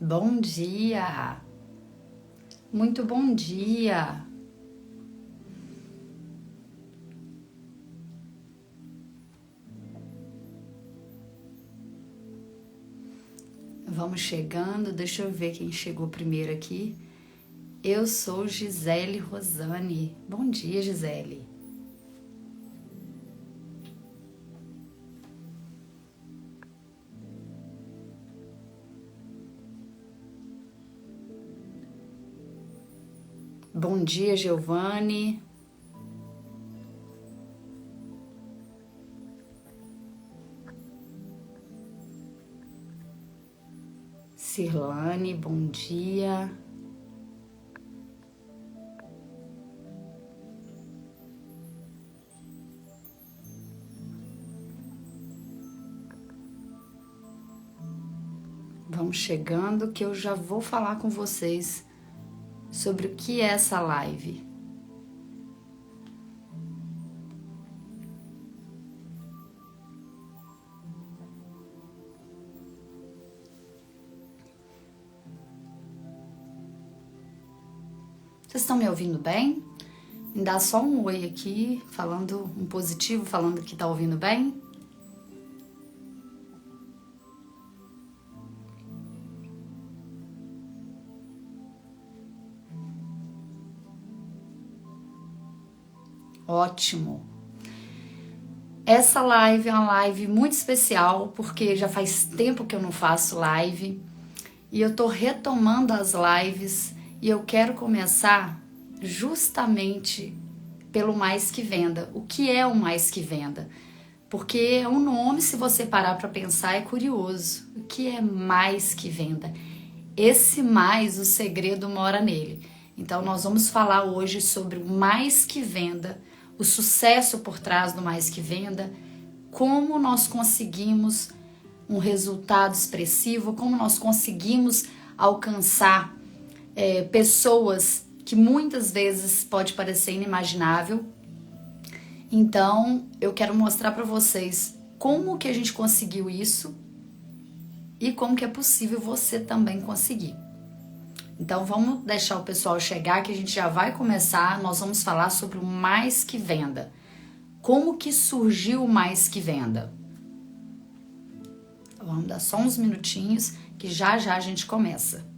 Bom dia! Muito bom dia! Vamos chegando, deixa eu ver quem chegou primeiro aqui. Eu sou Gisele Rosane. Bom dia, Gisele. Bom dia, Giovanni. Cirlane, bom dia. Vamos chegando que eu já vou falar com vocês sobre o que é essa live. Vocês estão me ouvindo bem? Me dá só um oi aqui, falando um positivo, falando que tá ouvindo bem. Ótimo. Essa live é uma live muito especial, porque já faz tempo que eu não faço live e eu tô retomando as lives e eu quero começar justamente pelo Mais Que Venda. O que é o Mais Que Venda? Porque o nome, se você parar para pensar, é curioso. O que é Mais Que Venda? Esse mais, o segredo mora nele. Então nós vamos falar hoje sobre o Mais Que Venda, o sucesso por trás do Mais Que Venda, como nós conseguimos um resultado expressivo, como nós conseguimos alcançar pessoas que muitas vezes pode parecer inimaginável. Então, eu quero mostrar para vocês como que a gente conseguiu isso e como que é possível você também conseguir. Então, vamos deixar o pessoal chegar que a gente já vai começar. Nós vamos falar sobre o Mais Que Venda. Como que surgiu o Mais Que Venda? Vamos dar só uns minutinhos que já já a gente começa.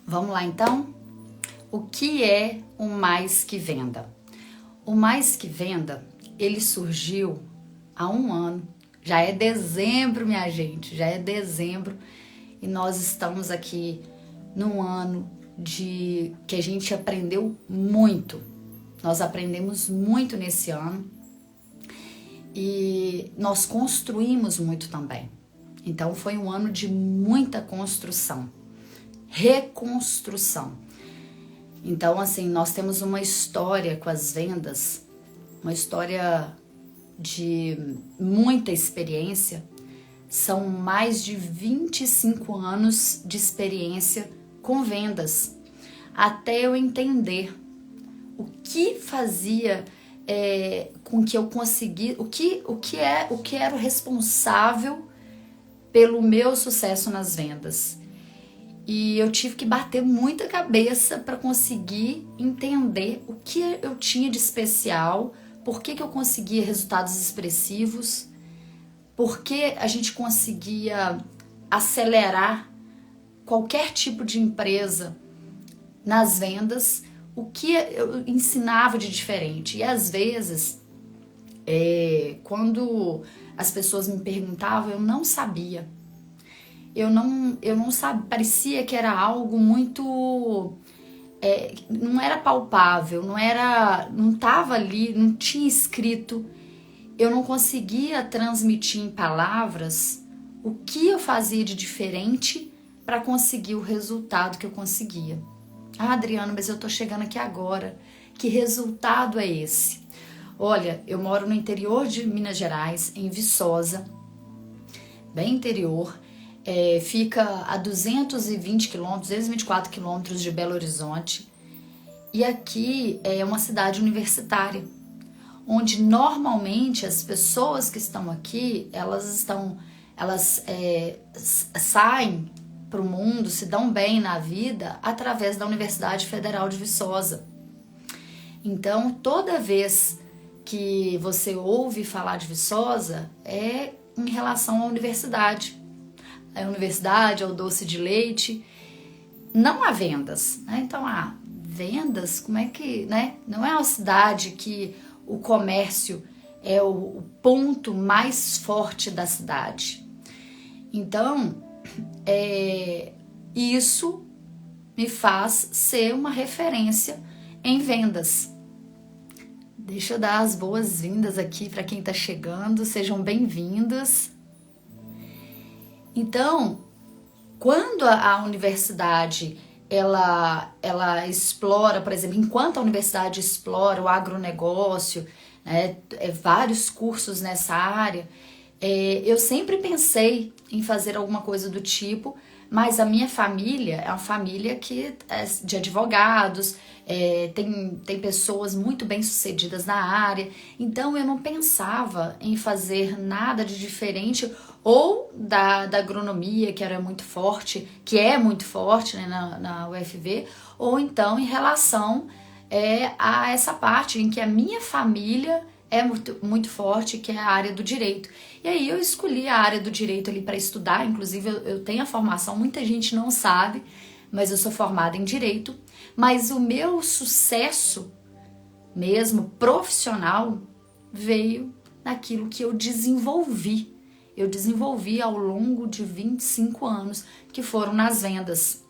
Vamos lá então? O que é o Mais Que Venda? O Mais Que Venda, ele surgiu há um ano. Já é dezembro, minha gente, já é dezembro. E nós estamos aqui num ano que a gente aprendeu muito. Nós aprendemos muito nesse ano. E nós construímos muito também. Então foi um ano de muita construção. Reconstrução. Então, assim, nós temos uma história com as vendas, uma história de muita experiência. São mais de 25 anos de experiência com vendas, até eu entender o que fazia com que eu consegui, o que era o responsável pelo meu sucesso nas vendas. E eu tive que bater muita cabeça para conseguir entender o que eu tinha de especial, por que eu conseguia resultados expressivos, por que a gente conseguia acelerar qualquer tipo de empresa nas vendas, o que eu ensinava de diferente. E às vezes, quando as pessoas me perguntavam, eu não sabia. Eu não sabia, parecia que era algo muito... não era palpável, não estava ali, não tinha escrito. Eu não conseguia transmitir em palavras o que eu fazia de diferente para conseguir o resultado que eu conseguia. Ah, Adriana, mas eu tô chegando aqui agora. Que resultado é esse? Olha, eu moro no interior de Minas Gerais, em Viçosa, bem interior. Fica a 220 quilômetros, 224 quilômetros de Belo Horizonte. E aqui é uma cidade universitária, onde normalmente as pessoas que estão aqui, elas saem para o mundo, se dão bem na vida através da Universidade Federal de Viçosa. Então, toda vez que você ouve falar de Viçosa, é em relação à universidade. A universidade, ao doce de leite, não há vendas, né? Então, vendas, como é que, né? Não é uma cidade que o comércio é o ponto mais forte da cidade. Então, isso me faz ser uma referência em vendas. Deixa eu dar as boas-vindas aqui para quem está chegando, sejam bem-vindos. Então, quando a universidade ela explora, por exemplo, enquanto a universidade explora o agronegócio, né, vários cursos nessa área, eu sempre pensei em fazer alguma coisa do tipo, mas a minha família é uma família que é de advogados, tem pessoas muito bem-sucedidas na área, então eu não pensava em fazer nada de diferente ou da agronomia, que é muito forte, né, na UFV, ou então em relação a essa parte em que a minha família é muito forte, que é a área do direito. E aí eu escolhi a área do direito ali para estudar, inclusive eu tenho a formação, muita gente não sabe, mas eu sou formada em direito, mas o meu sucesso mesmo profissional veio naquilo que eu desenvolvi. Eu desenvolvi ao longo de 25 anos, que foram nas vendas.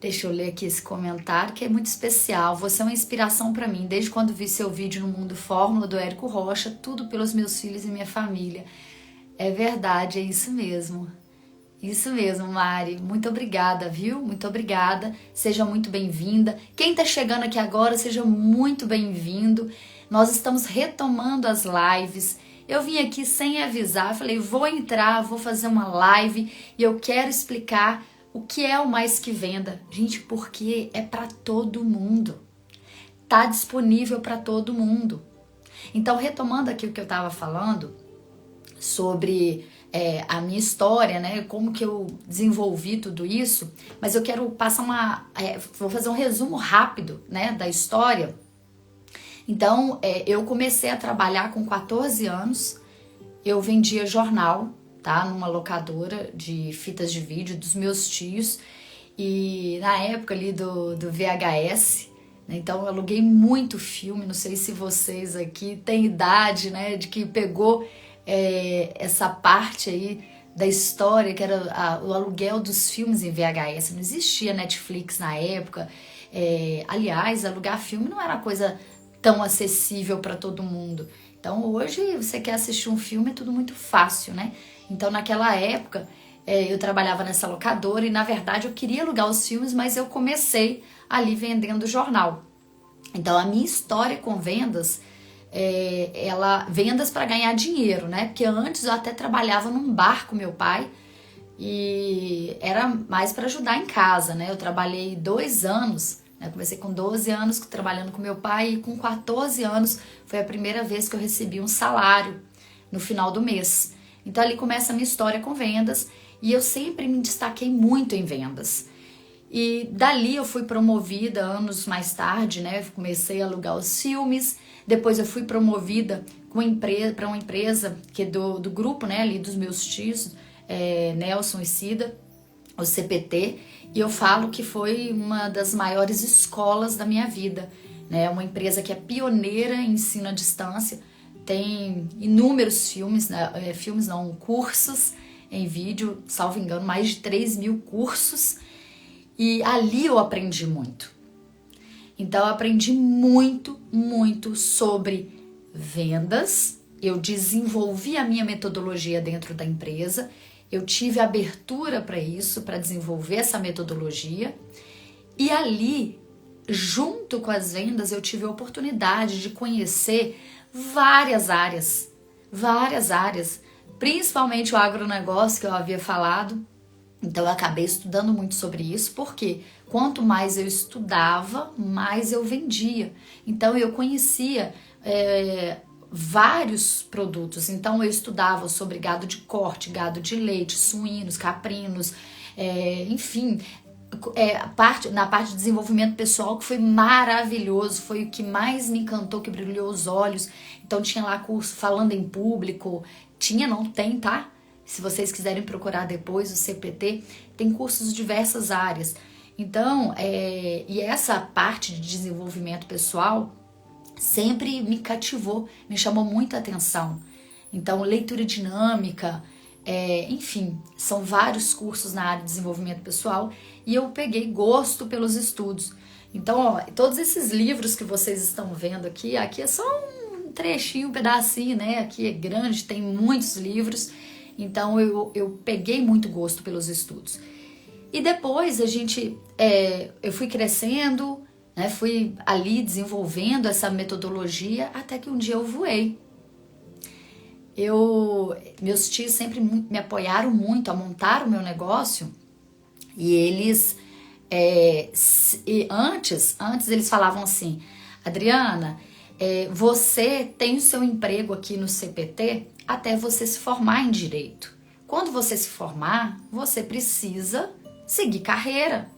Deixa eu ler aqui esse comentário, que é muito especial. Você é uma inspiração para mim. Desde quando vi seu vídeo no Mundo Fórmula, do Érico Rocha, tudo pelos meus filhos e minha família. É verdade, é isso mesmo. Isso mesmo, Mari. Muito obrigada, viu? Muito obrigada. Seja muito bem-vinda. Quem está chegando aqui agora, seja muito bem-vindo. Nós estamos retomando as lives. Eu vim aqui sem avisar, falei, vou entrar, vou fazer uma live e eu quero explicar o que é o Mais Que Venda. Gente, porque é para todo mundo. Tá disponível para todo mundo. Então, retomando aqui o que eu estava falando sobre a minha história, né? Como que eu desenvolvi tudo isso, mas eu quero passar vou fazer um resumo rápido, né, da história. Então, eu comecei a trabalhar com 14 anos, eu vendia jornal, tá, numa locadora de fitas de vídeo dos meus tios, e na época ali do VHS, né, então eu aluguei muito filme, não sei se vocês aqui têm idade, né, de que pegou essa parte aí da história, que era o aluguel dos filmes em VHS, não existia Netflix na época, aliás, alugar filme não era coisa tão acessível para todo mundo. Então hoje você quer assistir um filme, é tudo muito fácil, né? Então naquela época eu trabalhava nessa locadora e na verdade eu queria alugar os filmes, mas eu comecei ali vendendo jornal. Então a minha história com vendas, vendas para ganhar dinheiro, né? Porque antes eu até trabalhava num bar com meu pai e era mais para ajudar em casa, né? Eu trabalhei 2 anos, Eu comecei com 12 anos trabalhando com meu pai e com 14 anos foi a primeira vez que eu recebi um salário no final do mês. Então ali começa a minha história com vendas e eu sempre me destaquei muito em vendas. E dali eu fui promovida anos mais tarde, né? Comecei a alugar os filmes, depois eu fui promovida para uma empresa que é do grupo, né, ali dos meus tios, Nelson e Cida, o CPT, e eu falo que foi uma das maiores escolas da minha vida, né? Uma empresa que é pioneira em ensino à distância, tem inúmeros filmes, né? Cursos em vídeo, salvo engano, mais de 3.000 cursos, e ali eu aprendi muito. Então eu aprendi muito, muito sobre vendas, eu desenvolvi a minha metodologia dentro da empresa, eu tive abertura para isso, para desenvolver essa metodologia, e ali, junto com as vendas, eu tive a oportunidade de conhecer várias áreas, principalmente o agronegócio que eu havia falado. Então eu acabei estudando muito sobre isso, porque quanto mais eu estudava, mais eu vendia. Então eu conhecia vários produtos. Então eu estudava sobre gado de corte, gado de leite, suínos, caprinos, enfim, na parte de desenvolvimento pessoal, que foi maravilhoso, foi o que mais me encantou, que brilhou os olhos. Então tinha lá curso falando em público, não tem, tá? Se vocês quiserem procurar depois, o CPT tem cursos de diversas áreas. Então, e essa parte de desenvolvimento pessoal sempre me cativou, me chamou muita atenção. Então, leitura dinâmica, enfim, são vários cursos na área de desenvolvimento pessoal e eu peguei gosto pelos estudos. Então, ó, todos esses livros que vocês estão vendo aqui é só um trechinho, um pedacinho, né? Aqui é grande, tem muitos livros. Então eu peguei muito gosto pelos estudos. E depois eu fui crescendo, né, fui ali desenvolvendo essa metodologia até que um dia eu voei. Meus tios sempre me apoiaram muito a montar o meu negócio e eles antes eles falavam assim: Adriana, você tem o seu emprego aqui no CPT até você se formar em direito. Quando você se formar, você precisa seguir carreira.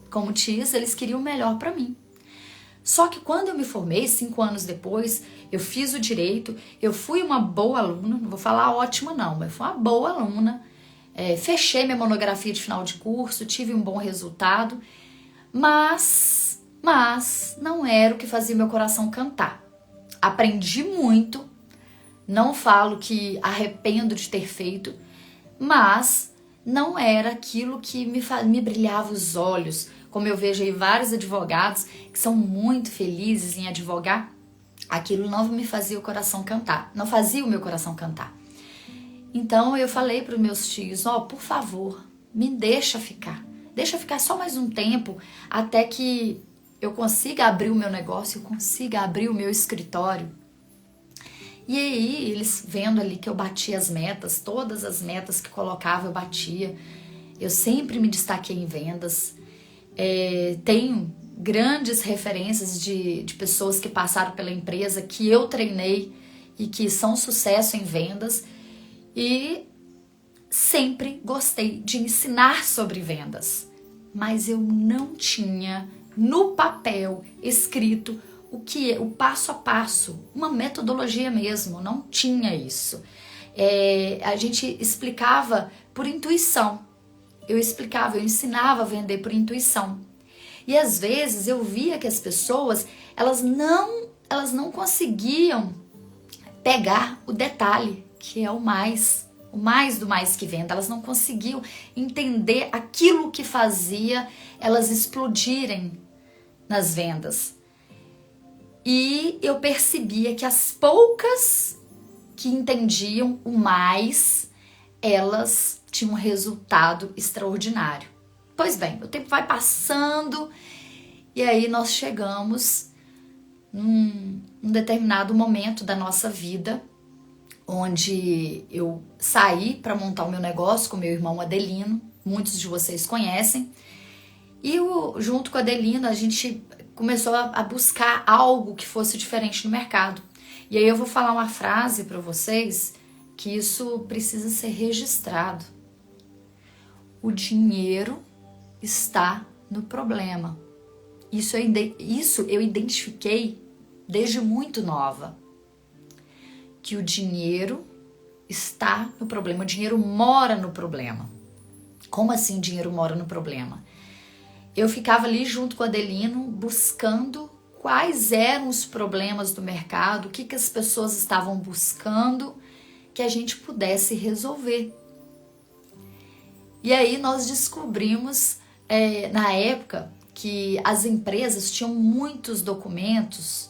Como tios, eles queriam o melhor para mim. Só que quando eu me formei, 5 anos depois, eu fiz o direito, eu fui uma boa aluna, não vou falar ótima não, mas fui uma boa aluna, fechei minha monografia de final de curso, tive um bom resultado, mas não era o que fazia meu coração cantar. Aprendi muito, não falo que arrependo de ter feito, mas não era aquilo que me brilhava os olhos, como eu vejo aí vários advogados que são muito felizes em advogar, aquilo não me fazia o coração cantar, não fazia o meu coração cantar. Então eu falei para os meus tios, por favor, me deixa ficar só mais um tempo, até que eu consiga abrir o meu negócio, eu consiga abrir o meu escritório. E aí, eles vendo ali que eu batia as metas, todas as metas que colocava eu batia. Eu sempre me destaquei em vendas. Tenho grandes referências de pessoas que passaram pela empresa, que eu treinei e que são sucesso em vendas. E sempre gostei de ensinar sobre vendas. Mas eu não tinha no papel escrito o passo a passo, uma metodologia mesmo, não tinha isso. A gente explicava por intuição. Eu ensinava a vender por intuição. E às vezes eu via que as pessoas, elas não conseguiam pegar o detalhe, que é o mais do mais que venda. Elas não conseguiam entender aquilo que fazia elas explodirem nas vendas. E eu percebia que as poucas que entendiam o mais, elas tinham um resultado extraordinário. Pois bem, o tempo vai passando e aí nós chegamos num determinado momento da nossa vida, onde eu saí para montar o meu negócio com meu irmão Adelino, muitos de vocês conhecem, E junto com a Adelina, a gente começou a buscar algo que fosse diferente no mercado. E aí eu vou falar uma frase para vocês que isso precisa ser registrado. O dinheiro está no problema. Isso eu identifiquei desde muito nova. Que o dinheiro está no problema. O dinheiro mora no problema. Como assim o dinheiro mora no problema? Eu ficava ali junto com o Adelino buscando quais eram os problemas do mercado, o que as pessoas estavam buscando que a gente pudesse resolver. E aí nós descobrimos, na época, que as empresas tinham muitos documentos,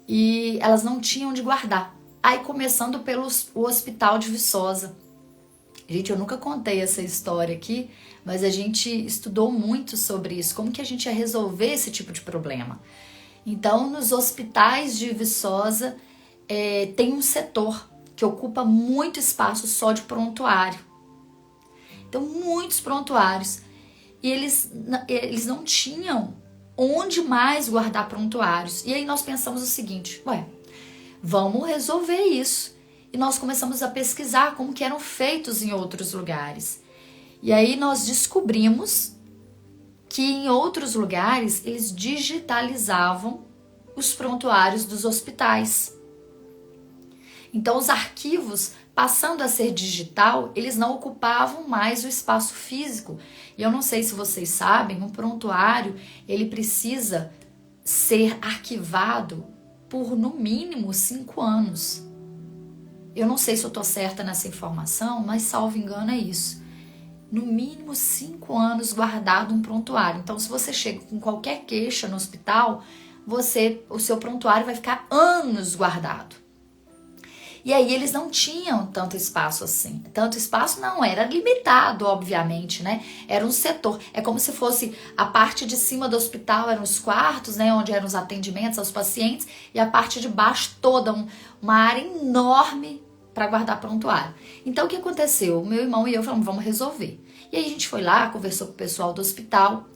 e elas não tinham onde guardar. Aí começando pelo Hospital de Viçosa. Gente, eu nunca contei essa história aqui, mas a gente estudou muito sobre isso, como que a gente ia resolver esse tipo de problema. Então, nos hospitais de Viçosa, tem um setor que ocupa muito espaço só de prontuário. Então, muitos prontuários. E eles não tinham onde mais guardar prontuários. E aí nós pensamos o seguinte, vamos resolver isso. E nós começamos a pesquisar como que eram feitos em outros lugares. E aí nós descobrimos que em outros lugares eles digitalizavam os prontuários dos hospitais. Então os arquivos, passando a ser digital, eles não ocupavam mais o espaço físico. E eu não sei se vocês sabem, um prontuário, ele precisa ser arquivado por no mínimo 5 anos. Eu não sei se eu estou certa nessa informação, mas salvo engano é isso. No mínimo 5 anos guardado um prontuário. Então, se você chega com qualquer queixa no hospital, o seu prontuário vai ficar anos guardado. E aí eles não tinham tanto espaço assim. Tanto espaço não, era limitado, obviamente, né? Era um setor. É como se fosse a parte de cima do hospital, eram os quartos, né? Onde eram os atendimentos aos pacientes. E a parte de baixo toda, uma área enorme para guardar prontuário. Então o que aconteceu? O meu irmão e eu falamos, vamos resolver. E aí a gente foi lá, conversou com o pessoal do hospital.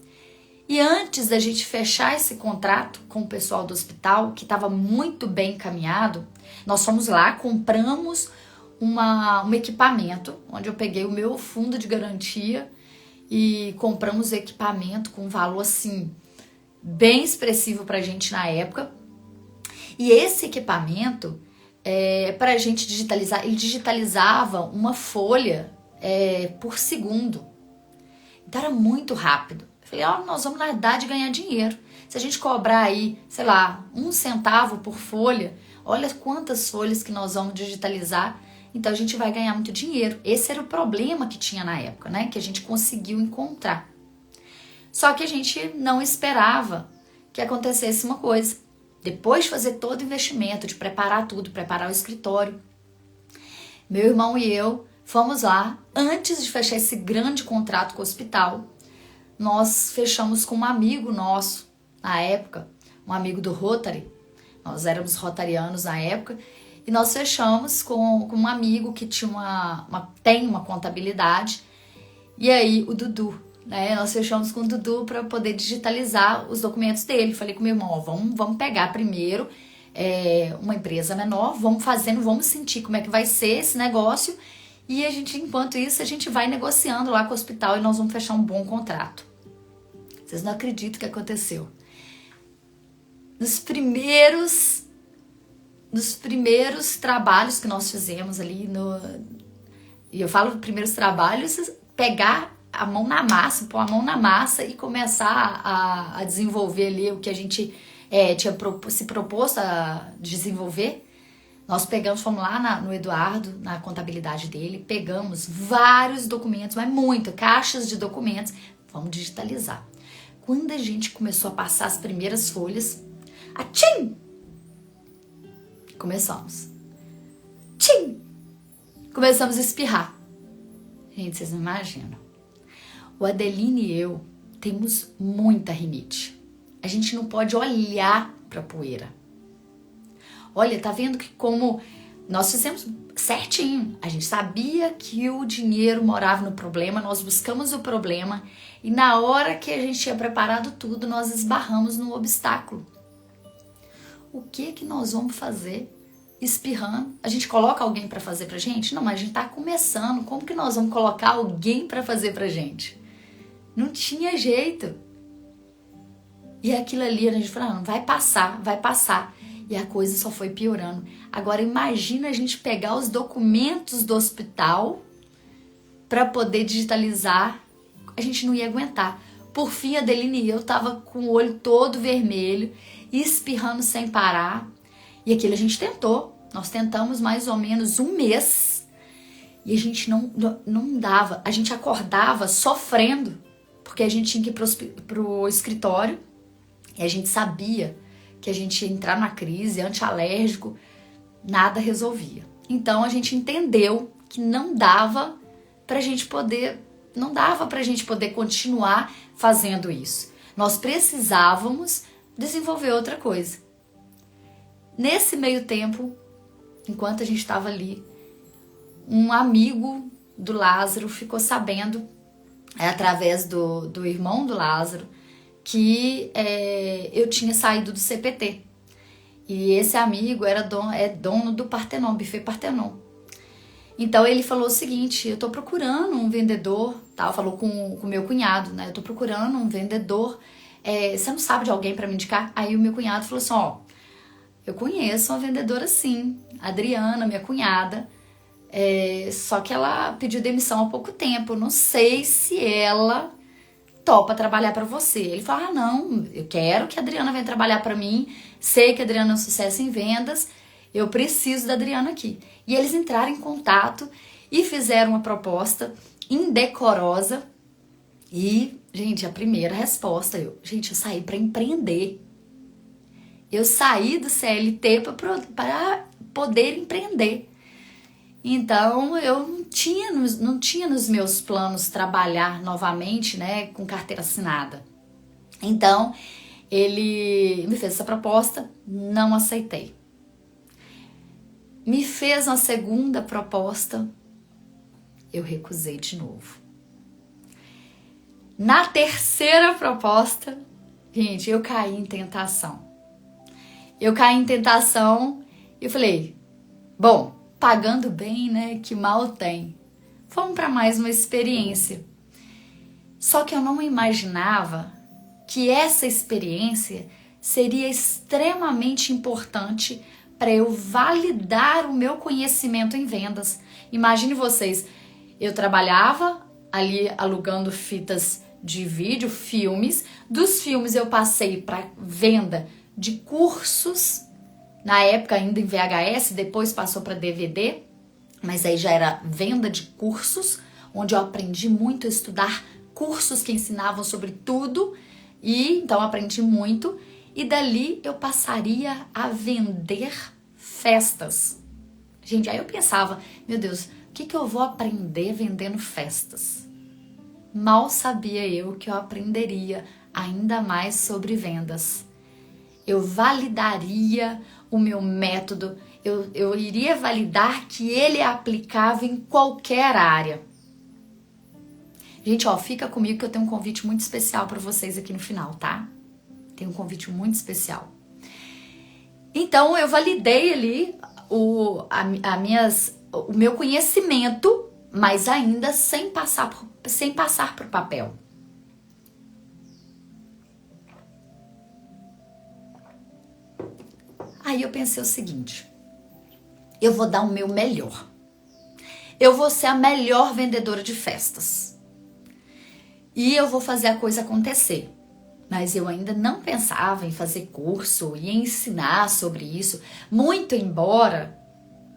E antes da gente fechar esse contrato com o pessoal do hospital, que estava muito bem encaminhado, nós fomos lá, compramos um equipamento, onde eu peguei o meu fundo de garantia e compramos o equipamento com um valor assim, bem expressivo para a gente na época. E esse equipamento, para a gente digitalizar, ele digitalizava uma folha por segundo. Então era muito rápido. Eu falei, nós vamos nadar de ganhar dinheiro. Se a gente cobrar aí, sei lá, 1 centavo por folha, olha quantas folhas que nós vamos digitalizar, então a gente vai ganhar muito dinheiro. Esse era o problema que tinha na época, né? Que a gente conseguiu encontrar. Só que a gente não esperava que acontecesse uma coisa. Depois de fazer todo o investimento, de preparar tudo, preparar o escritório, meu irmão e eu fomos lá, antes de fechar esse grande contrato com o hospital, nós fechamos com um amigo nosso, na época, um amigo do Rotary. Nós éramos rotarianos na época, e nós fechamos com um amigo que tem uma contabilidade, e aí o Dudu, né? Nós fechamos com o Dudu para poder digitalizar os documentos dele. Falei com meu irmão, vamos pegar primeiro uma empresa menor, vamos sentir como é que vai ser esse negócio, e enquanto isso, a gente vai negociando lá com o hospital e nós vamos fechar um bom contrato. Vocês não acreditam o que aconteceu. Nos primeiros trabalhos que nós fizemos ali, e eu falo primeiros trabalhos, pegar a mão na massa, pôr a mão na massa e começar a desenvolver ali o que a gente tinha se proposto a desenvolver. Nós fomos lá no Eduardo, na contabilidade dele, pegamos vários documentos, mas caixas de documentos, vamos digitalizar. Quando a gente começou a passar as primeiras folhas, atchim! Começamos. Tchim! Começamos a espirrar. Gente, vocês não imaginam. O Adelino e eu temos muita rinite. A gente não pode olhar para a poeira. Olha, tá vendo que como Nós fizemos certinho. A gente sabia que o dinheiro morava no problema, nós buscamos o problema e na hora que a gente tinha preparado tudo, nós esbarramos no obstáculo. O que nós vamos fazer? Espirrando. A gente coloca alguém para fazer pra gente? Não, mas a gente tá começando. Como que nós vamos colocar alguém para fazer pra gente? Não tinha jeito. E aquilo ali, a gente falou, não, vai passar, vai passar. E a coisa só foi piorando. Agora imagina a gente pegar os documentos do hospital para poder digitalizar. A gente não ia aguentar. Por fim, a Adeline e eu tava com o olho todo vermelho, espirrando sem parar. E aquilo a gente tentou. Nós tentamos mais ou menos um mês. E a gente não dava. A gente acordava sofrendo. Porque a gente tinha que ir pro escritório. E a gente sabia que a gente ia entrar na crise, antialérgico, nada resolvia. Então a gente entendeu que não dava pra gente poder continuar fazendo isso. Nós precisávamos desenvolver outra coisa. Nesse meio tempo, enquanto a gente estava ali, um amigo do Lázaro ficou sabendo, através do irmão do Lázaro, que eu tinha saído do CPT. E esse amigo é dono do Partenon, Buffet Partenon. Então ele falou o seguinte, eu tô procurando um vendedor, tá? Falou com o meu cunhado, né? Eu tô procurando um vendedor, você não sabe de alguém para me indicar? Aí o meu cunhado falou assim, ó, eu conheço uma vendedora sim, a Adriana, minha cunhada, só que ela pediu demissão há pouco tempo, não sei se ela topa trabalhar para você. Ele falou, não, eu quero que a Adriana venha trabalhar para mim, sei que a Adriana é um sucesso em vendas, eu preciso da Adriana aqui. E eles entraram em contato e fizeram uma proposta indecorosa e, gente, a primeira resposta, eu saí para empreender. Eu saí do CLT para poder empreender. Então, eu não tinha nos meus planos trabalhar novamente, né, com carteira assinada. Então, ele me fez essa proposta, não aceitei. Me fez uma segunda proposta, eu recusei de novo. Na terceira proposta, gente, eu caí em tentação. E eu falei, bom, pagando bem, né? Que mal tem. Vamos para mais uma experiência. Só que eu não imaginava que essa experiência seria extremamente importante para eu validar o meu conhecimento em vendas. Imagine vocês, eu trabalhava ali alugando fitas de vídeo, filmes. Dos filmes eu passei para venda de cursos, na época ainda em VHS, depois passou para DVD, mas aí já era venda de cursos, onde eu aprendi muito a estudar cursos que ensinavam sobre tudo, e então aprendi muito, e dali eu passaria a vender festas. Gente, aí eu pensava, meu Deus, o que eu vou aprender vendendo festas? Mal sabia eu que eu aprenderia ainda mais sobre vendas. Eu validaria o meu método, eu iria validar que ele é aplicável em qualquer área. Gente, ó, fica comigo que eu tenho um convite muito especial para vocês aqui no final, tá? Tem um convite muito especial. Então, eu validei ali o meu conhecimento, mas ainda sem passar pro papel. Aí eu pensei o seguinte, eu vou dar o meu melhor. Eu vou ser a melhor vendedora de festas. E eu vou fazer a coisa acontecer. Mas eu ainda não pensava em fazer curso e ensinar sobre isso. Muito embora,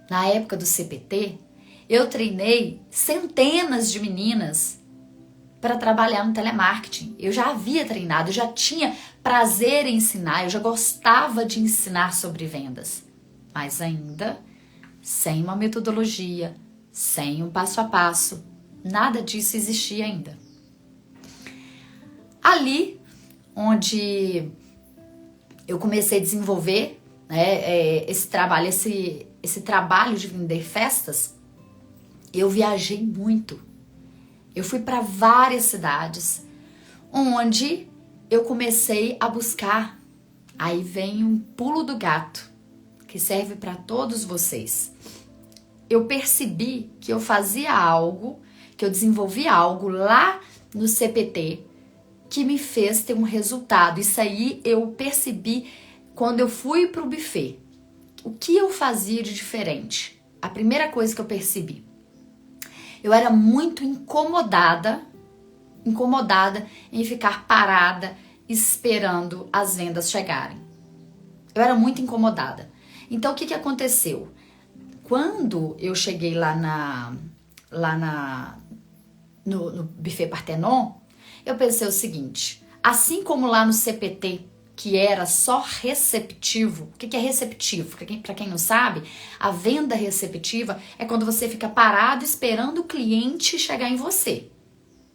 na época do CPT, eu treinei centenas de meninas para trabalhar no telemarketing. Eu já havia treinado, eu já tinha prazer em ensinar, eu já gostava de ensinar sobre vendas. Mas ainda sem uma metodologia, sem um passo a passo, nada disso existia ainda. Ali, onde eu comecei a desenvolver né, esse trabalho de vender festas, eu viajei muito. Eu fui para várias cidades, onde eu comecei a buscar. Aí vem um pulo do gato, que serve para todos vocês. Eu percebi que eu fazia algo, que eu desenvolvia algo lá no CPT, que me fez ter um resultado. Isso aí eu percebi quando eu fui para o buffet. O que eu fazia de diferente? A primeira coisa que eu percebi, eu era muito incomodada em ficar parada esperando as vendas chegarem. Eu era muito incomodada. Então o que aconteceu? Quando eu cheguei no Buffet Parthenon, eu pensei o seguinte: assim como lá no CPT, que era só receptivo. O que é receptivo? Para quem não sabe, a venda receptiva é quando você fica parado esperando o cliente chegar em você.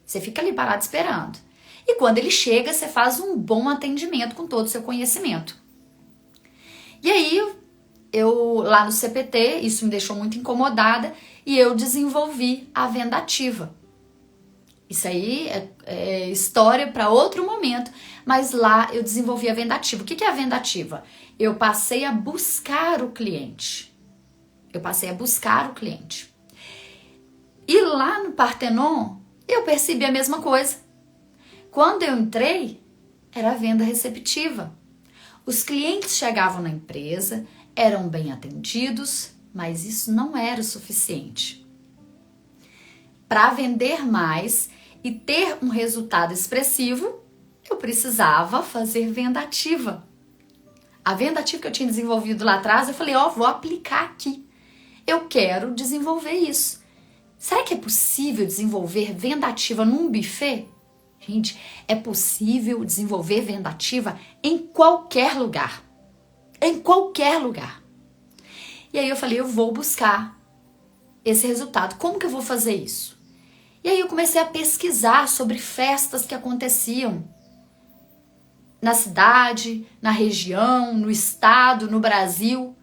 Você fica ali parado esperando. E quando ele chega, você faz um bom atendimento com todo o seu conhecimento. E aí, eu lá no CPT, isso me deixou muito incomodada e eu desenvolvi a venda ativa. Isso aí é história para outro momento, mas lá eu desenvolvi a venda ativa. O que é a venda ativa? Eu passei a buscar o cliente. E lá no Parthenon, eu percebi a mesma coisa. Quando eu entrei, era a venda receptiva. Os clientes chegavam na empresa, eram bem atendidos, mas isso não era o suficiente. Para vender mais e ter um resultado expressivo, eu precisava fazer venda ativa. A venda ativa que eu tinha desenvolvido lá atrás, eu falei, vou aplicar aqui. Eu quero desenvolver isso. Será que é possível desenvolver venda ativa num buffet? Gente, é possível desenvolver venda ativa em qualquer lugar. Em qualquer lugar. E aí eu falei, eu vou buscar esse resultado. Como que eu vou fazer isso? E aí eu comecei a pesquisar sobre festas que aconteciam na cidade, na região, no estado, no Brasil.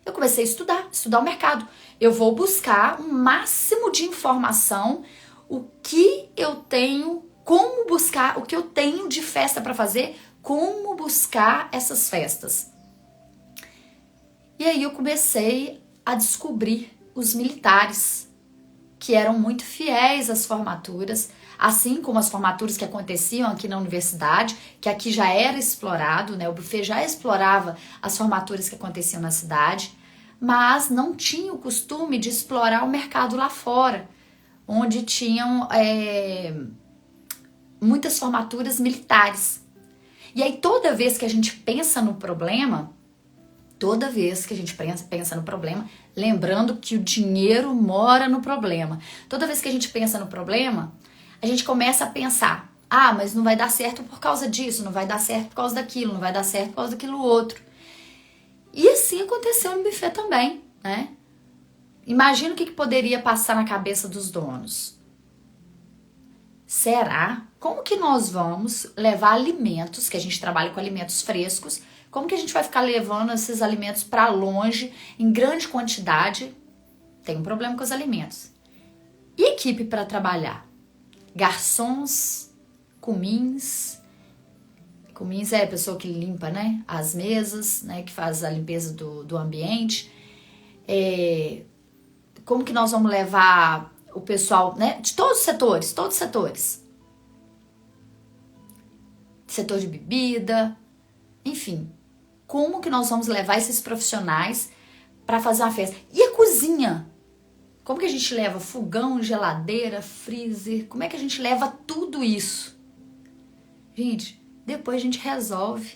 Eu comecei a estudar o mercado. Eu vou buscar um máximo de informação, o que eu tenho, como buscar, o que eu tenho de festa para fazer, como buscar essas festas. E aí eu comecei a descobrir os militares, que eram muito fiéis às formaturas, assim como as formaturas que aconteciam aqui na universidade, que aqui já era explorado, né? O buffet já explorava as formaturas que aconteciam na cidade, mas não tinha o costume de explorar o mercado lá fora, onde tinham muitas formaturas militares. E aí toda vez que a gente pensa no problema, lembrando que o dinheiro mora no problema. Toda vez que a gente pensa no problema, a gente começa a pensar, mas não vai dar certo por causa disso, não vai dar certo por causa daquilo, não vai dar certo por causa daquilo outro. E assim aconteceu no buffet também, né? Imagina o que poderia passar na cabeça dos donos. Será? Como que nós vamos levar alimentos, que a gente trabalha com alimentos frescos, como que a gente vai ficar levando esses alimentos para longe, em grande quantidade? Tem um problema com os alimentos. E equipe para trabalhar? Garçons, cumins. Cumins é a pessoa que limpa, né, as mesas, né, que faz a limpeza do ambiente. Como que nós vamos levar o pessoal, né, de todos os setores. Setor de bebida, enfim. Como que nós vamos levar esses profissionais para fazer uma festa? E a cozinha? Como que a gente leva fogão, geladeira, freezer? Como é que a gente leva tudo isso? Gente, depois a gente resolve.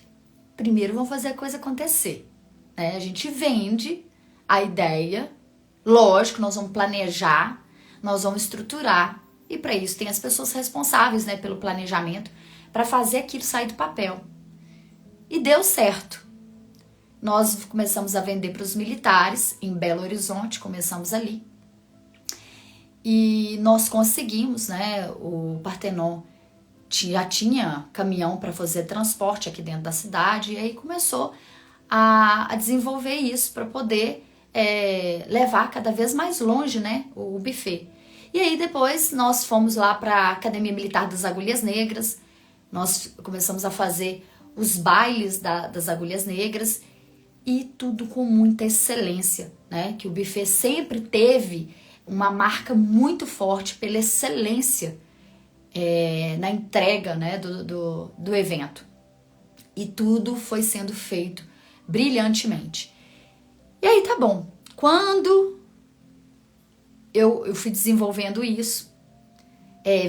Primeiro vamos fazer a coisa acontecer, né? A gente vende a ideia. Lógico, nós vamos planejar, nós vamos estruturar. E para isso tem as pessoas responsáveis, né, pelo planejamento, para fazer aquilo sair do papel. E deu certo. Nós começamos a vender para os militares em Belo Horizonte, começamos ali. E nós conseguimos, né? O Parthenon já tinha caminhão para fazer transporte aqui dentro da cidade, e aí começou a desenvolver isso para poder levar cada vez mais longe, né, o buffet. E aí depois nós fomos lá para a Academia Militar das Agulhas Negras, nós começamos a fazer os bailes das agulhas negras e tudo com muita excelência, né? Que o buffet sempre teve uma marca muito forte pela excelência na entrega, né, do evento. E tudo foi sendo feito brilhantemente. E aí tá bom. Quando eu fui desenvolvendo isso,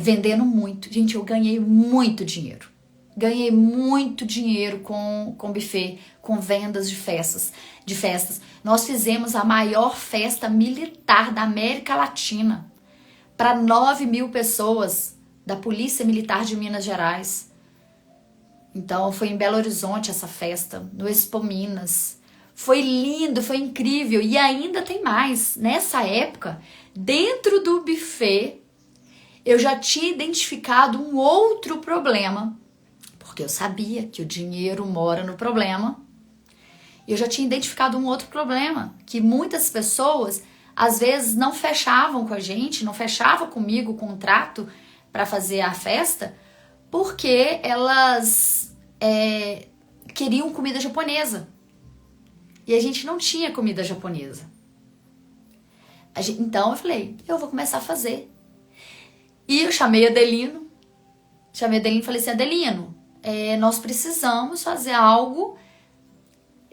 vendendo muito. Gente, eu ganhei muito dinheiro. Ganhei muito dinheiro com buffet, com vendas de festas. Nós fizemos a maior festa militar da América Latina para 9.000 pessoas da Polícia Militar de Minas Gerais. Então foi em Belo Horizonte essa festa, no Expo Minas. Foi lindo, foi incrível e ainda tem mais. Nessa época, dentro do buffet, eu já tinha identificado um outro problema, porque eu sabia que o dinheiro mora no problema. Eu já tinha identificado um outro problema, que muitas pessoas às vezes não fechavam com a gente, não fechavam comigo o contrato para fazer a festa, porque elas queriam comida japonesa. E a gente não tinha comida japonesa. Então eu falei, eu vou começar a fazer. E eu chamei Adelino e falei assim, Adelino, nós precisamos fazer algo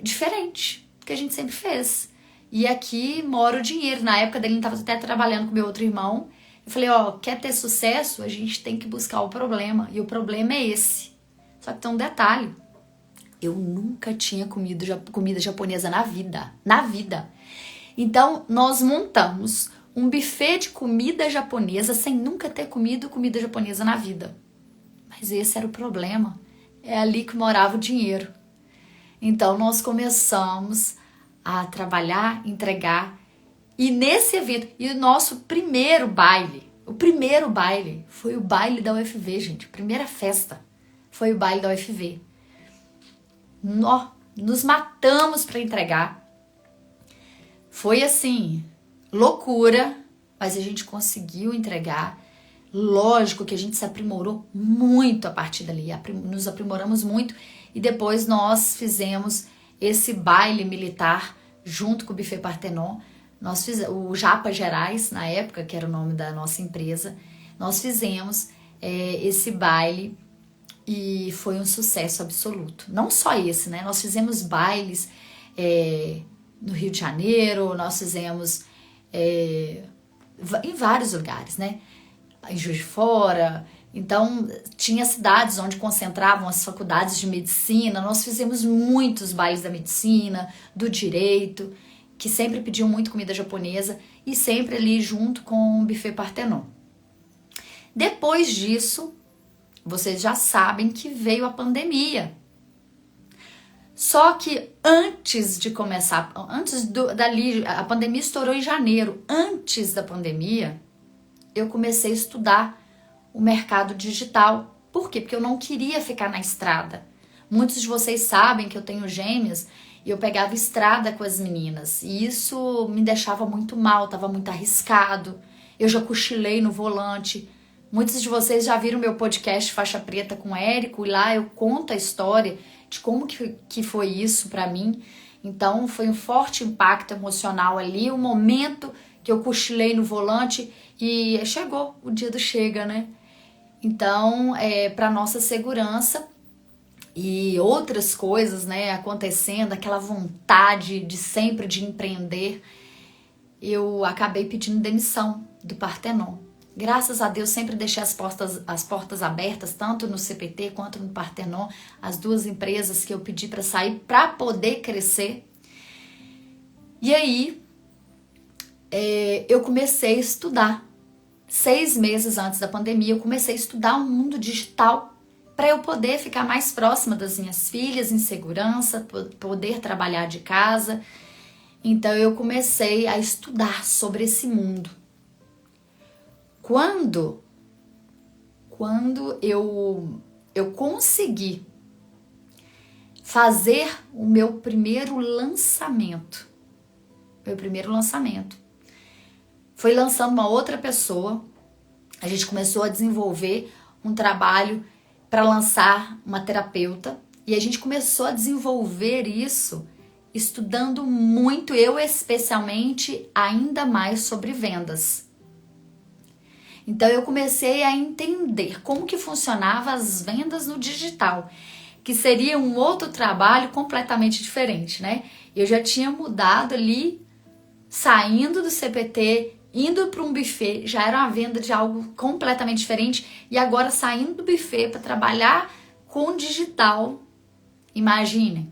diferente do que a gente sempre fez. E aqui mora o dinheiro. Na época, Adelino estava até trabalhando com meu outro irmão. Eu falei, quer ter sucesso? A gente tem que buscar o problema. E o problema é esse. Só que tem um detalhe. Eu nunca tinha comido comida japonesa na vida. Na vida. Então, nós montamos um buffet de comida japonesa sem nunca ter comido comida japonesa na vida. Mas esse era o problema. É ali que morava o dinheiro. Então, nós começamos a trabalhar, entregar. E nesse evento, e o nosso primeiro baile foi o baile da UFV, gente. Primeira festa foi o baile da UFV. Nos matamos para entregar. Foi assim, loucura, mas a gente conseguiu entregar. Lógico que a gente se aprimorou muito a partir dali, nos aprimoramos muito e depois nós fizemos esse baile militar junto com o Buffet Partenon. Nós fizemos o Japa Gerais, na época, que era o nome da nossa empresa, nós fizemos esse baile e foi um sucesso absoluto. Não só esse, né? Nós fizemos bailes no Rio de Janeiro, nós fizemos em vários lugares, né? Em Juiz de Fora. Então, tinha cidades onde concentravam as faculdades de medicina. Nós fizemos muitos bailes da medicina, do direito, que sempre pediam muito comida japonesa e sempre ali junto com o Buffet Partenon. Depois disso, vocês já sabem que veio a pandemia. Só que antes de começar, dali, a pandemia estourou em janeiro. Antes da pandemia, eu comecei a estudar o mercado digital. Por quê? Porque eu não queria ficar na estrada. Muitos de vocês sabem que eu tenho gêmeas e eu pegava estrada com as meninas. E isso me deixava muito mal, estava muito arriscado. Eu já cochilei no volante. Muitos de vocês já viram meu podcast Faixa Preta com o Érico e lá eu conto a história de como que foi isso para mim. Então foi um forte impacto emocional ali, o momento que eu cochilei no volante e chegou o dia do chega, né? Então, para nossa segurança e outras coisas, né, acontecendo, aquela vontade de sempre de empreender, eu acabei pedindo demissão do Partenon. Graças a Deus, sempre deixei as portas abertas, tanto no CPT quanto no Partenon, as duas empresas que eu pedi para sair para poder crescer. E aí, eu comecei a estudar. 6 meses antes da pandemia, eu comecei a estudar o mundo digital para eu poder ficar mais próxima das minhas filhas, em segurança, poder trabalhar de casa. Então, eu comecei a estudar sobre esse mundo. Quando eu consegui fazer o meu primeiro lançamento. Meu primeiro lançamento. Foi lançando uma outra pessoa. A gente começou a desenvolver um trabalho para lançar uma terapeuta. E a gente começou a desenvolver isso estudando muito, eu especialmente, ainda mais sobre vendas. Então eu comecei a entender como que funcionava as vendas no digital, que seria um outro trabalho completamente diferente, né? Eu já tinha mudado ali, saindo do CPT, indo para um buffet, já era uma venda de algo completamente diferente, e agora saindo do buffet para trabalhar com digital, imaginem.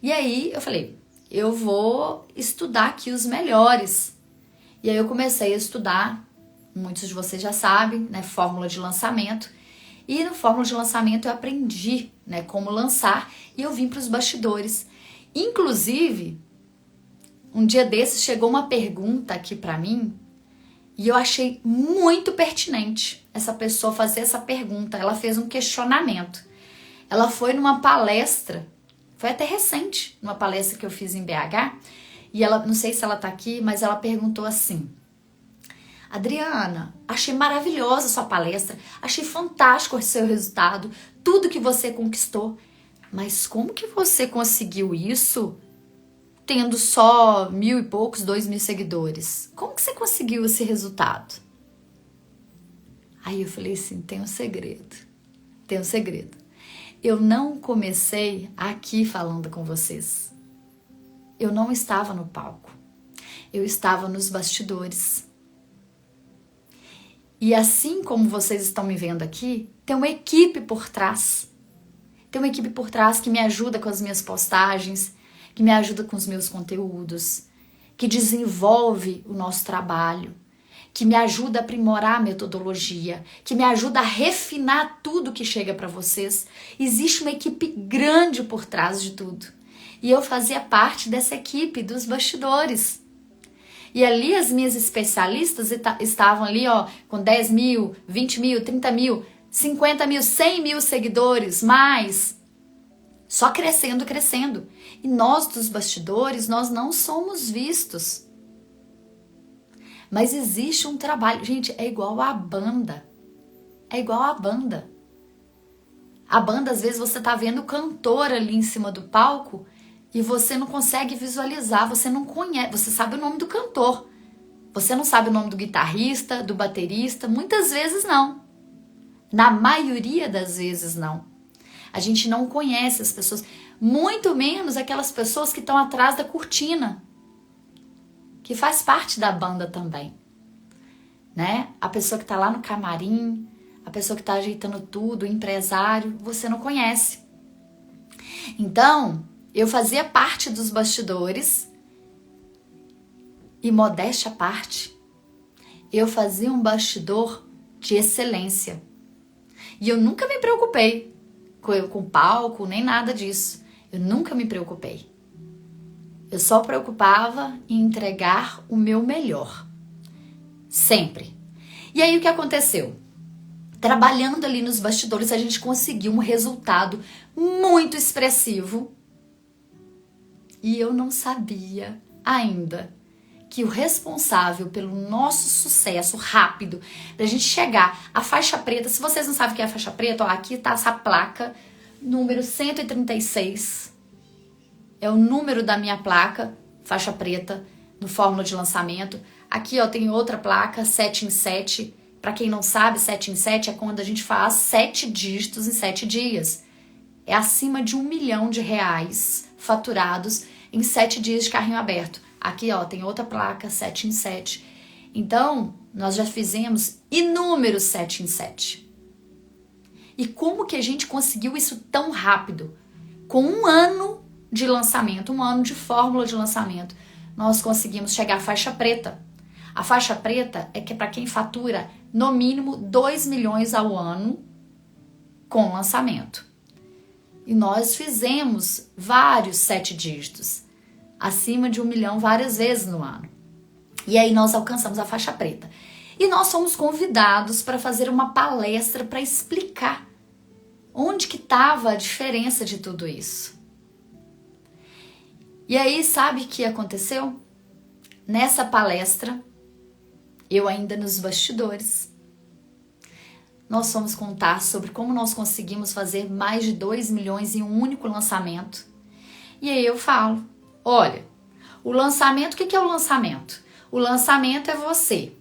E aí eu falei, eu vou estudar aqui os melhores. E aí eu comecei a estudar, muitos de vocês já sabem, né, fórmula de lançamento. E no fórmula de lançamento eu aprendi, né, como lançar, e eu vim para os bastidores. Inclusive, um dia desses chegou uma pergunta aqui para mim e eu achei muito pertinente essa pessoa fazer essa pergunta. Ela fez um questionamento. Ela foi numa palestra, foi até recente, numa palestra que eu fiz em BH, e ela, não sei se ela tá aqui, mas ela perguntou assim: Adriana, achei maravilhosa a sua palestra, achei fantástico o seu resultado, tudo que você conquistou, mas como que você conseguiu isso tendo só 1.000 e poucos, 2.000 seguidores? Como que você conseguiu esse resultado? Aí eu falei assim, tem um segredo. Eu não comecei aqui falando com vocês. Eu não estava no palco. Eu estava nos bastidores. E assim como vocês estão me vendo aqui, tem uma equipe por trás. Tem uma equipe por trás que me ajuda com as minhas postagens, que me ajuda com os meus conteúdos, que desenvolve o nosso trabalho, que me ajuda a aprimorar a metodologia, que me ajuda a refinar tudo que chega para vocês. Existe uma equipe grande por trás de tudo. E eu fazia parte dessa equipe dos bastidores. E ali as minhas especialistas estavam ali, ó, com 10.000, 20.000, 30.000, 50.000, 100.000 seguidores, mais. Só crescendo, crescendo. E nós dos bastidores, nós não somos vistos. Mas existe um trabalho. Gente, é igual a banda. É igual a banda. A banda, às vezes, você tá vendo o cantor ali em cima do palco e você não consegue visualizar, você não conhece, você sabe o nome do cantor. Você não sabe o nome do guitarrista, do baterista, muitas vezes não. Na maioria das vezes não. A gente não conhece as pessoas, muito menos aquelas pessoas que estão atrás da cortina, que faz parte da banda também, né? A pessoa que tá lá no camarim, a pessoa que tá ajeitando tudo, o empresário, você não conhece. Então, eu fazia parte dos bastidores e, modéstia à parte, eu fazia um bastidor de excelência. E eu nunca me preocupei com palco, nem nada disso. Eu nunca me preocupei. Eu só preocupava em entregar o meu melhor. Sempre. E aí o que aconteceu? Trabalhando ali nos bastidores, a gente conseguiu um resultado muito expressivo. E eu não sabia ainda que o responsável pelo nosso sucesso rápido, da gente chegar à faixa preta, se vocês não sabem o que é a faixa preta, ó, aqui tá essa placa, número 136, é o número da minha placa, faixa preta, no fórmula de lançamento. Aqui, ó, tem outra placa, 7 em 7, para quem não sabe, 7 em 7 é quando a gente faz 7 dígitos em 7 dias. É acima de R$1 milhão faturados em 7 dias de carrinho aberto. Aqui, ó, tem outra placa, 7 em 7. Então, nós já fizemos inúmeros 7 em 7. E como que a gente conseguiu isso tão rápido? Com 1 ano de lançamento, 1 ano de fórmula de lançamento, nós conseguimos chegar à faixa preta. A faixa preta é que é para quem fatura no mínimo 2 milhões ao ano com lançamento. E nós fizemos vários 7 dígitos, acima de 1 milhão várias vezes no ano. E aí nós alcançamos a faixa preta. E nós fomos convidados para fazer uma palestra para explicar Onde que estava a diferença de tudo isso? E aí, sabe o que aconteceu? Nessa palestra, eu ainda nos bastidores, nós fomos contar sobre como nós conseguimos fazer mais de 2 milhões em um único lançamento. E aí eu falo, olha, o lançamento, o que é o lançamento? O lançamento é você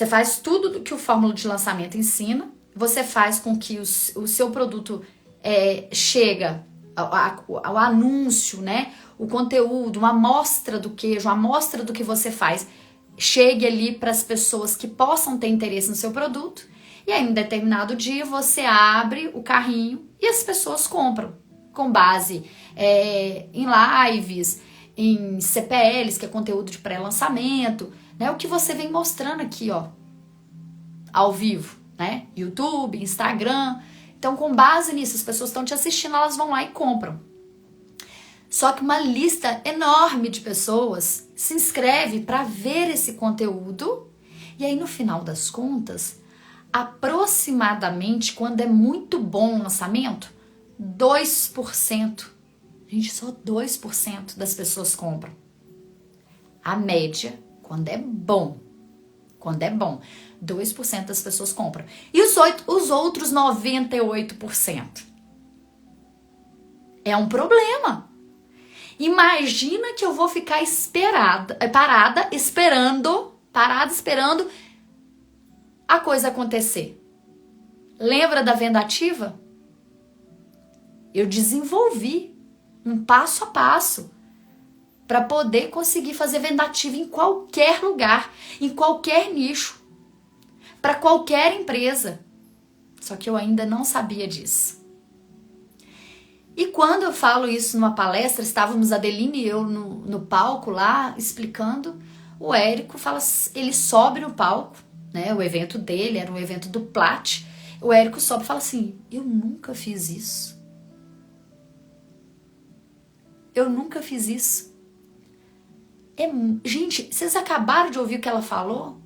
faz tudo do que o Fórmula de Lançamento ensina, você faz com que o seu produto chega ao anúncio, né? O conteúdo, uma amostra do queijo, uma amostra do que você faz, chegue ali para as pessoas que possam ter interesse no seu produto. E aí, em determinado dia, você abre o carrinho e as pessoas compram, com base em lives, em CPLs, que é conteúdo de pré-lançamento, né? O que você vem mostrando aqui, ó, ao vivo, né? YouTube, Instagram. Então, com base nisso, as pessoas estão te assistindo, elas vão lá e compram. Só que uma lista enorme de pessoas se inscreve para ver esse conteúdo. E aí, no final das contas, aproximadamente, quando é muito bom o lançamento, 2%. Gente, só 2% das pessoas compram. A média, quando é bom, 2% das pessoas compram. E os outros 98%? É um problema. Imagina que eu vou ficar parada esperando a coisa acontecer. Lembra da venda ativa? Eu desenvolvi um passo a passo para poder conseguir fazer venda ativa em qualquer lugar, em qualquer nicho, para qualquer empresa. Só que eu ainda não sabia disso. E quando eu falo isso numa palestra, estávamos a Adeline e eu no palco lá explicando, o Érico fala, ele sobe no palco, né? O evento dele era um evento do Plat. O Érico sobe e fala assim: eu nunca fiz isso. Eu nunca fiz isso. Gente, vocês acabaram de ouvir o que ela falou?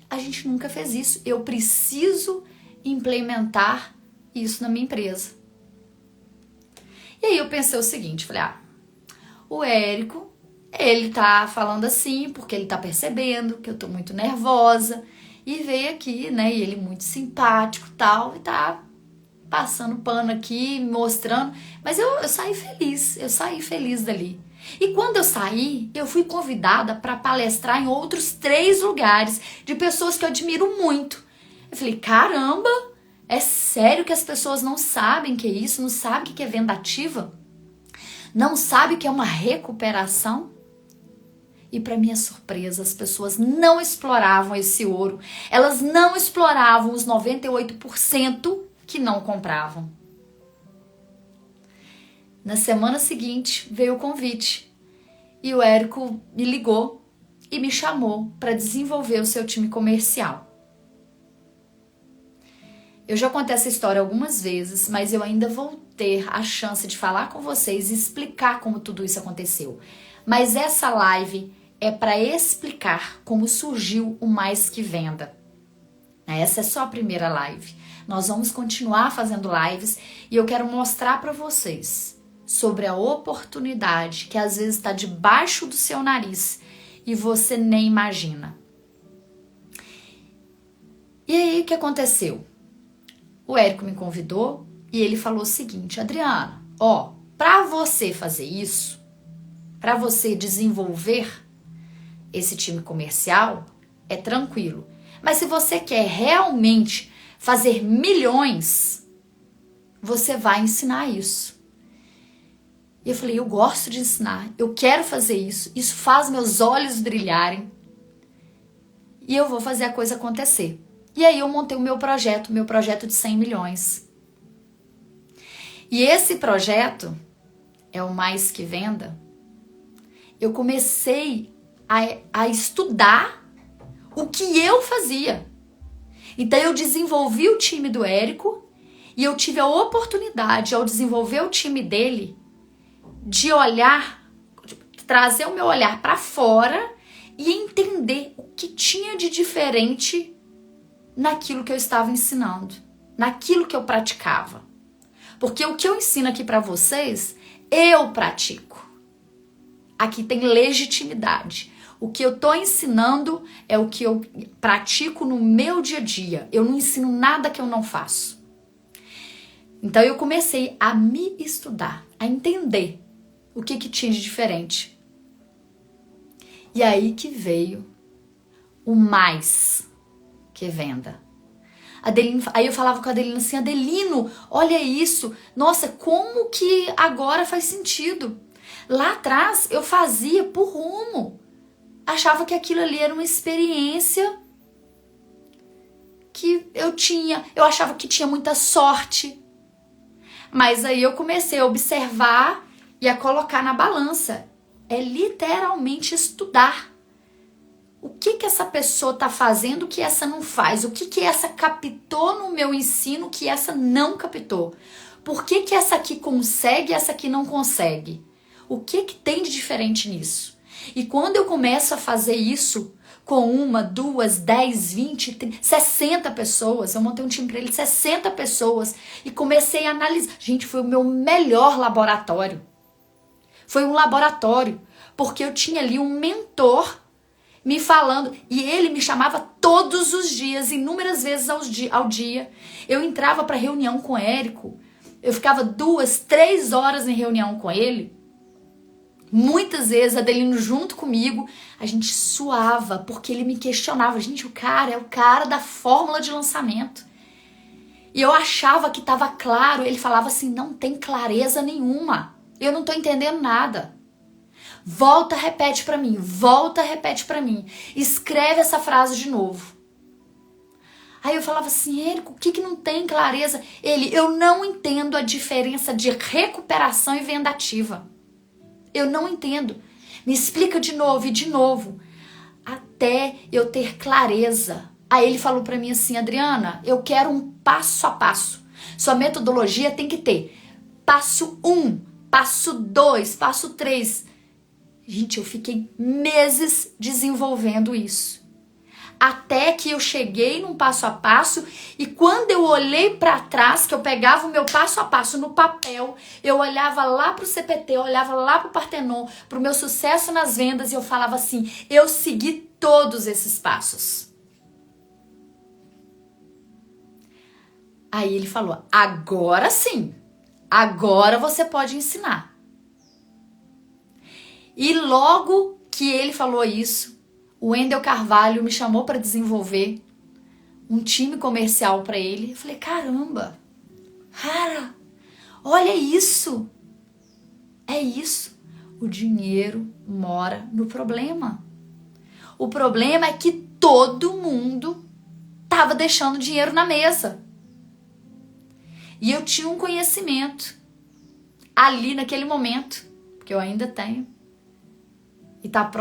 A gente nunca fez isso. Eu preciso implementar isso na minha empresa. E aí eu pensei o seguinte, falei, o Érico, ele tá falando assim porque ele tá percebendo que eu tô muito nervosa e veio aqui, né, e ele muito simpático e tal, e tá passando pano aqui, me mostrando, mas eu saí feliz dali. E quando eu saí, eu fui convidada para palestrar em outros 3 lugares de pessoas que eu admiro muito. Eu falei, caramba, é sério que as pessoas não sabem o que é isso, não sabem o que é venda ativa? Não sabem o que é uma recuperação? E para minha surpresa, as pessoas não exploravam esse ouro. Elas não exploravam os 98% que não compravam. Na semana seguinte, veio o convite. E o Érico me ligou e me chamou para desenvolver o seu time comercial. Eu já contei essa história algumas vezes, mas eu ainda vou ter a chance de falar com vocês e explicar como tudo isso aconteceu. Mas essa live é para explicar como surgiu o Mais Que Venda. Essa é só a primeira live. Nós vamos continuar fazendo lives e eu quero mostrar para vocês sobre a oportunidade que às vezes está debaixo do seu nariz e você nem imagina. E aí o que aconteceu? O Érico me convidou e ele falou o seguinte: Adriana, para você fazer isso, para você desenvolver esse time comercial, é tranquilo. Mas se você quer realmente fazer milhões, você vai ensinar isso. E eu falei, eu gosto de ensinar, eu quero fazer isso faz meus olhos brilharem e eu vou fazer a coisa acontecer. E aí eu montei o meu projeto de 100 milhões. E esse projeto é o Mais Que Venda. Eu comecei a estudar o que eu fazia. Então eu desenvolvi o time do Érico e eu tive a oportunidade, ao desenvolver o time dele, de olhar, trazer o meu olhar para fora e entender o que tinha de diferente naquilo que eu estava ensinando. naquilo que eu praticava. Porque o que eu ensino aqui para vocês, eu pratico. Aqui tem legitimidade. O que eu tô ensinando é o que eu pratico no meu dia a dia. Eu não ensino nada que eu não faço. Então eu comecei a me estudar, a entender o que tinha de diferente. E aí que veio o mais que venda. Aí eu falava com a Adelino assim, Adelino, olha isso, nossa, como que agora faz sentido? Lá atrás eu fazia por rumo, achava que aquilo ali era uma experiência que eu achava que tinha muita sorte, mas aí eu comecei a observar e a colocar na balança, é literalmente estudar. O que essa pessoa está fazendo que essa não faz? O que essa captou no meu ensino que essa não captou? Por que essa aqui consegue e essa aqui não consegue? O que tem de diferente nisso? E quando eu começo a fazer isso com 1, 2, 10, 20, 30, 60 pessoas, eu montei um time para ele de 60 pessoas e comecei a analisar. Gente, foi o meu melhor laboratório. Foi um laboratório, porque eu tinha ali um mentor me falando, e ele me chamava todos os dias, inúmeras vezes ao dia. Eu entrava para reunião com o Érico, eu ficava 2, 3 horas em reunião com ele, muitas vezes Adelino junto comigo, a gente suava, porque ele me questionava, gente, o cara é o cara da fórmula de lançamento. E eu achava que estava claro, ele falava assim, não tem clareza nenhuma, eu não tô entendendo nada. Volta, repete pra mim, escreve essa frase de novo. Aí eu falava assim, Érico, o que não tem clareza? Eu não entendo a diferença de recuperação e venda ativa. Eu não entendo. Me explica de novo e de novo, até eu ter clareza. Aí ele falou pra mim assim, Adriana, eu quero um passo a passo. Sua metodologia tem que ter passo 1, passo 2, passo 3. Gente, eu fiquei meses desenvolvendo isso. Até que eu cheguei num passo a passo e quando eu olhei para trás, que eu pegava o meu passo a passo no papel, eu olhava lá pro CPT, eu olhava lá pro Partenon, pro meu sucesso nas vendas e eu falava assim, eu segui todos esses passos. Aí ele falou, agora sim, agora você pode ensinar. E logo que ele falou isso, o Wendel Carvalho me chamou para desenvolver um time comercial para ele. Eu falei, caramba, cara, olha isso. É isso. O dinheiro mora no problema. O problema é que todo mundo estava deixando dinheiro na mesa. E eu tinha um conhecimento ali naquele momento, que eu ainda tenho. E tá pronto.